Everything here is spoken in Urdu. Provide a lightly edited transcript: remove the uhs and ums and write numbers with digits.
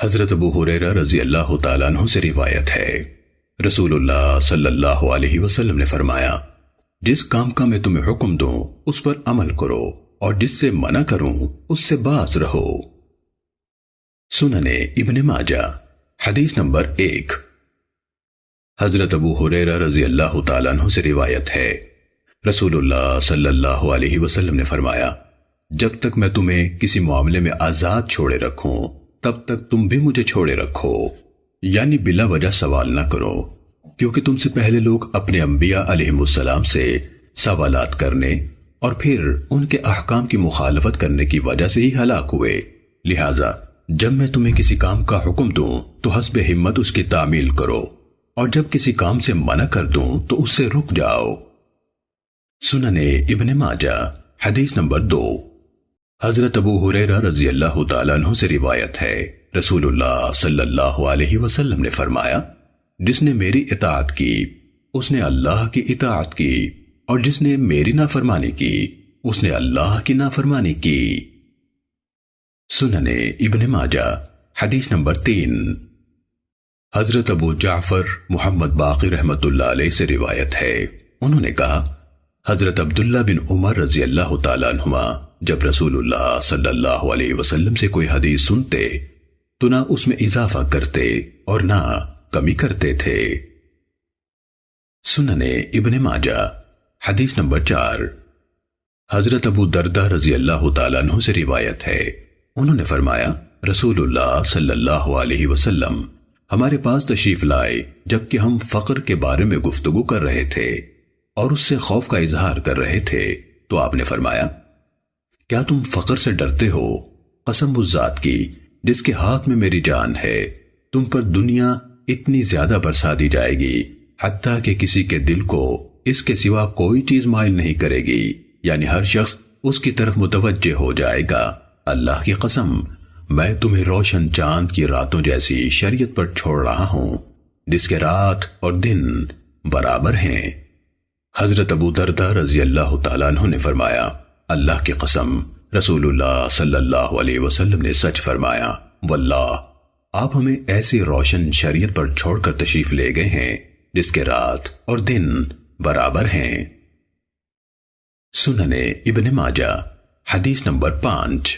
حضرت ابو ہریرہ رضی اللہ تعالیٰ عنہ سے روایت ہے، رسول اللہ صلی اللہ علیہ وسلم نے فرمایا، جس کام کا میں تمہیں حکم دوں اس پر عمل کرو، اور جس سے منع کروں اس سے باز رہو۔ سنن ابن ماجہ حدیث نمبر 1۔ حضرت ابو ہریرہ رضی اللہ تعالیٰ عنہ سے روایت ہے، رسول اللہ صلی اللہ علیہ وسلم نے فرمایا، جب تک میں تمہیں کسی معاملے میں آزاد چھوڑے رکھوں تب تک تم بھی مجھے چھوڑے رکھو، یعنی بلا وجہ سوال نہ کرو، کیونکہ تم سے پہلے لوگ اپنے انبیاء علیہ السلام سے سوالات کرنے اور پھر ان کے احکام کی مخالفت کرنے کی وجہ سے ہی ہلاک ہوئے۔ لہٰذا جب میں تمہیں کسی کام کا حکم دوں تو حسب ہمت اس کی تعمیل کرو، اور جب کسی کام سے منع کر دوں تو اس سے رک جاؤ۔ سنن ابن ماجہ حدیث نمبر 2۔ حضرت ابو ہریرہ رضی اللہ تعالیٰ عنہ سے روایت ہے، رسول اللہ صلی اللہ علیہ وسلم نے فرمایا، جس نے میری اطاعت کی اس نے اللہ کی اطاعت کی، اور جس نے میری نافرمانی کی اس نے اللہ کی نافرمانی کی۔ سنن ابن ماجہ حدیث نمبر 3۔ حضرت ابو جعفر محمد باقر رحمت اللہ علیہ سے روایت ہے، انہوں نے کہا، حضرت عبداللہ بن عمر رضی اللہ تعالیٰ عنہما جب رسول اللہ صلی اللہ علیہ وسلم سے کوئی حدیث سنتے تو نہ اس میں اضافہ کرتے اور نہ کمی کرتے تھے۔ سنن ابن ماجہ حدیث نمبر 4۔ حضرت ابو دردہ رضی اللہ تعالیٰ عنہ سے روایت ہے، انہوں نے فرمایا، رسول اللہ صلی اللہ علیہ وسلم ہمارے پاس تشریف لائے جبکہ ہم فقر کے بارے میں گفتگو کر رہے تھے اور اس سے خوف کا اظہار کر رہے تھے، تو آپ نے فرمایا، کیا تم فقر سے ڈرتے ہو؟ قسم اس ذات کی جس کے ہاتھ میں میری جان ہے، تم پر دنیا اتنی زیادہ برسا دی جائے گی حتیٰ کہ کسی کے دل کو اس کے سوا کوئی چیز مائل نہیں کرے گی، یعنی ہر شخص اس کی طرف متوجہ ہو جائے گا۔ اللہ کی قسم، میں تمہیں روشن چاند کی راتوں جیسی شریعت پر چھوڑ رہا ہوں جس کے رات اور دن برابر ہیں۔ حضرت ابو دردہ رضی اللہ تعالیٰ عنہ نے فرمایا، اللہ کی قسم، رسول اللہ صلی اللہ علیہ وسلم نے سچ فرمایا، واللہ آپ ہمیں ایسی روشن شریعت پر چھوڑ کر تشریف لے گئے ہیں جس کے رات اور دن برابر ہیں۔ سنن ابن ماجہ حدیث نمبر 5۔